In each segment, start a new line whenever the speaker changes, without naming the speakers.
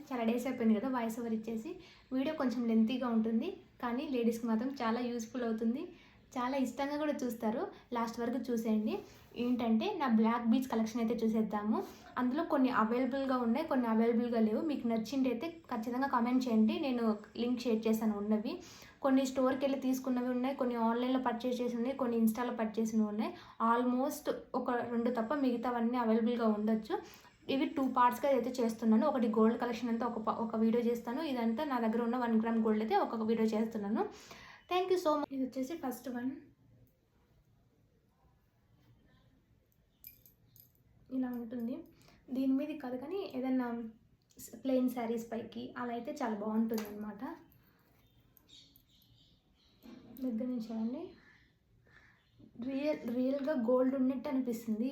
చాలా డేస్ అయిపోయింది కదా వాయిస్ ఓవర్ ఇచ్చేసి. వీడియో కొంచెం లెంతీగా ఉంటుంది, కానీ లేడీస్కి మాత్రం చాలా యూస్ఫుల్ అవుతుంది. చాలా ఇష్టంగా కూడా చూస్తారు. లాస్ట్ వరకు చూసేయండి. ఏంటంటే నా బ్లాక్ బీడ్స్ కలెక్షన్ అయితే చూసేద్దాము. అందులో కొన్ని అవైలబుల్గా ఉన్నాయి, కొన్ని అవైలబుల్గా లేవు. మీకు నచ్చింది అయితే ఖచ్చితంగా కామెంట్ చేయండి, నేను లింక్ షేర్ చేశాను ఉన్నవి. కొన్ని స్టోర్కి వెళ్ళి తీసుకున్నవి ఉన్నాయి, కొన్ని ఆన్లైన్లో పర్చేస్ చేసి ఉన్నాయి, కొన్ని ఇన్స్టాలో పర్చేసినవి ఉన్నాయి. ఆల్మోస్ట్ ఒక 2 తప్ప మిగతావన్నీ అవైలబుల్గా ఉండొచ్చు. ఇవి 2 పార్ట్స్గా అయితే చేస్తున్నాను. ఒకటి గోల్డ్ కలెక్షన్ అంతా ఒక వీడియో చేస్తాను. ఇదంతా నా దగ్గర ఉన్న 1 గ్రామ్ గోల్డ్ అయితే ఒక్కొక్క వీడియో చేస్తున్నాను. Thank you so much. ఇది వచ్చేసి ఫస్ట్ వన్ ఇలా ఉంటుంది. దీని మీద కాదు కానీ ఏదన్నా ప్లెయిన్ శారీస్ పైకి అలా అయితే చాలా బాగుంటుంది అనమాట. దగ్గర నుంచి చూడండి, రియల్గా గోల్డ్ ఉన్నట్టు అనిపిస్తుంది.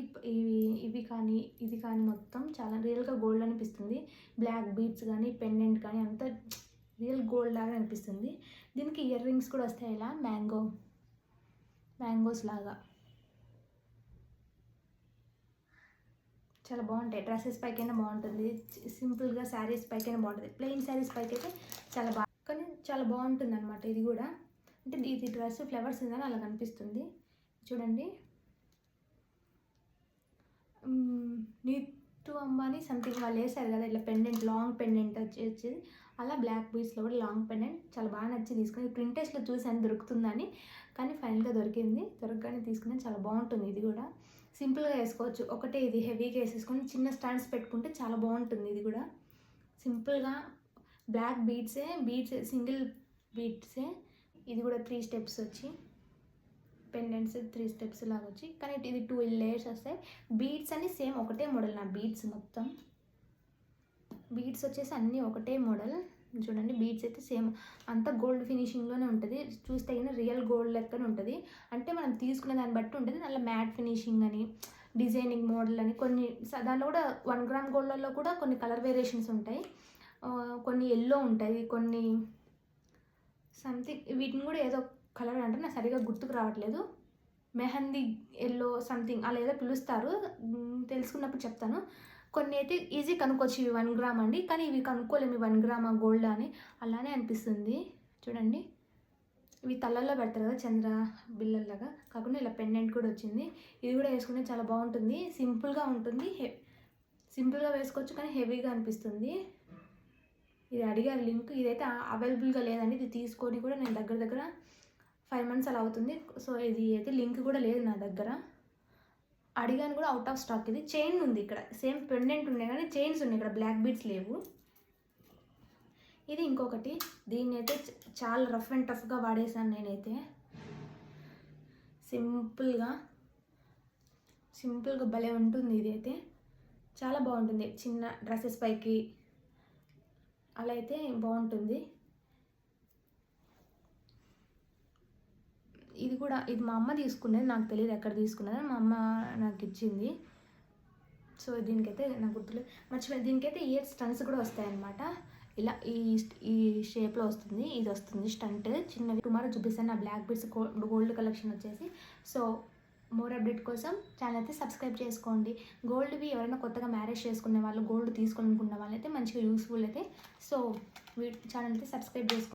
ఇవి కానీ ఇది కానీ మొత్తం చాలా రియల్గా గోల్డ్ అనిపిస్తుంది. బ్లాక్ బీడ్స్ కానీ పెండెంట్ కానీ అంతా రియల్ గోల్డ్ లాగా అనిపిస్తుంది. దీనికి ఇయర్ రింగ్స్ కూడా వస్తాయి, ఇలా మ్యాంగోస్ లాగా చాలా బాగుంటాయి. డ్రెస్సెస్ పైకైనా బాగుంటుంది, సింపుల్గా శారీస్ పైకైనా బాగుంటుంది. ప్లెయిన్ శారీస్ పైకి అయితే చాలా బాగా, కానీ చాలా బాగుంటుంది అనమాట. ఇది కూడా అంటే ఇది డ్రెస్ ఫ్లవర్స్ ఉందని అలా కనిపిస్తుంది. చూడండి, నీతు అంబానీ సంథింగ్ వాళ్ళు వేసారు కదా ఇట్లా పెండెంట్, లాంగ్ పెండెంట్ వచ్చేది. అలా బ్లాక్ బీడ్స్లో కూడా లాంగ్ పెండెంట్ చాలా బాగా నచ్చి తీసుకుని ప్రింటెస్ట్లో చూసాను దొరుకుతుందని, కానీ ఫైనల్గా దొరికింది. దొరకగానే తీసుకుని చాలా బాగుంటుంది. ఇది కూడా సింపుల్గా వేసుకోవచ్చు. ఒకటే ఇది హెవీగా వేసేసుకొని చిన్న స్టాండ్స్ పెట్టుకుంటే చాలా బాగుంటుంది. ఇది కూడా సింపుల్గా బ్లాక్ బీడ్స్ సింగిల్ బీడ్సే. ఇది కూడా 3 స్టెప్స్ వచ్చి పెండెంట్స్ 3 స్టెప్స్ లాగా వచ్చి, కానీ ఇది 2 లేయర్స్ వస్తాయి. బీడ్స్ అన్ని సేమ్ ఒకటే మోడల్. నా బీడ్స్ మొత్తం బీడ్స్ వచ్చేసి అన్నీ ఒకటే మోడల్. చూడండి, బీడ్స్ అయితే సేమ్ అంతా గోల్డ్ ఫినిషింగ్లోనే ఉంటుంది. చూస్తే అయినా రియల్ గోల్డ్ లెక్కనే ఉంటుంది. అంటే మనం తీసుకునే దాన్ని బట్టి ఉంటుంది. అలా మ్యాట్ ఫినిషింగ్ అని, డిజైనింగ్ మోడల్ అని కొన్ని, దానిలో కూడా 1 గ్రామ్ గోల్డ్లలో కూడా కొన్ని కలర్ వేరియేషన్స్ ఉంటాయి. కొన్ని ఎల్లో ఉంటాయి, కొన్ని సంథింగ్ వీటిని కూడా ఏదో కలర్ అంటే నాకు సరిగా గుర్తుకు రావట్లేదు. మెహందీ ఎల్లో సంథింగ్ అలా ఏదో పిలుస్తారు, తెలుసుకున్నప్పుడు చెప్తాను. కొన్ని అయితే ఈజీ కనుక్కోవచ్చు. ఇవి 1 గ్రామ్ అండి, కానీ ఇవి కనుక్కోలేము 1 గ్రామా గోల్డ్ అని. అలానే అనిపిస్తుంది. చూడండి, ఇవి తలల్లో పెడతారు కదా చంద్ర బిల్లల్లాగా, కాకుండా ఇలా పెండెంట్ కూడా వచ్చింది. ఇది కూడా వేసుకుంటే చాలా బాగుంటుంది. సింపుల్గా ఉంటుంది, సింపుల్గా వేసుకోవచ్చు, కానీ హెవీగా అనిపిస్తుంది. ఇది అడిగారు లింక్, ఇదైతే అవైలబుల్గా లేదండి. ఇది తీసుకొని కూడా నేను దగ్గర 5 months అలా అవుతుంది. సో ఇది అయితే లింక్ కూడా లేదు నా దగ్గర. అడిగాను కూడా, అవుట్ ఆఫ్ స్టాక్. ఇది చైన్ ఉంది ఇక్కడ, సేమ్ పెండెంట్ ఉన్నాయి కానీ చైన్స్ ఉన్నాయి ఇక్కడ, బ్లాక్ బీడ్స్ లేవు. ఇది ఇంకొకటి, దీన్ని అయితే చాలా రఫ్ అండ్ టఫ్గా వాడేసాను నేనైతే. సింపుల్గా భలే ఉంటుంది. ఇది అయితే చాలా బాగుంటుంది, చిన్న డ్రెస్సెస్ పైకి అలా అయితే బాగుంటుంది. ఇది మా అమ్మ తీసుకునేది, నాకు తెలియదు ఎక్కడ తీసుకున్నది, మా అమ్మ నాకు ఇచ్చింది. సో దీనికైతే నాకు గుర్తులేదు, మర్చిపోయి. దీనికైతే ఇయర్ స్టన్స్ కూడా వస్తాయన్నమాట. ఇలా ఈ షేప్లో వస్తుంది. ఇది వస్తుంది స్టంట్ చిన్నవి. టుమారో చూపిస్తాను నా బ్లాక్ బీడ్స్ గోల్డ్ కలెక్షన్ వచ్చేసి. సో మోర్ అప్డేట్ కోసం ఛానల్ అయితే సబ్స్క్రైబ్ చేసుకోండి. గోల్డ్వి ఎవరైనా కొత్తగా మ్యారేజ్ చేసుకునే వాళ్ళు, గోల్డ్ తీసుకోవాలనుకున్న వాళ్ళైతే మంచిగా యూస్ఫుల్ అయితే. సో ఛానల్ అయితే సబ్స్క్రైబ్ చేసుకోండి.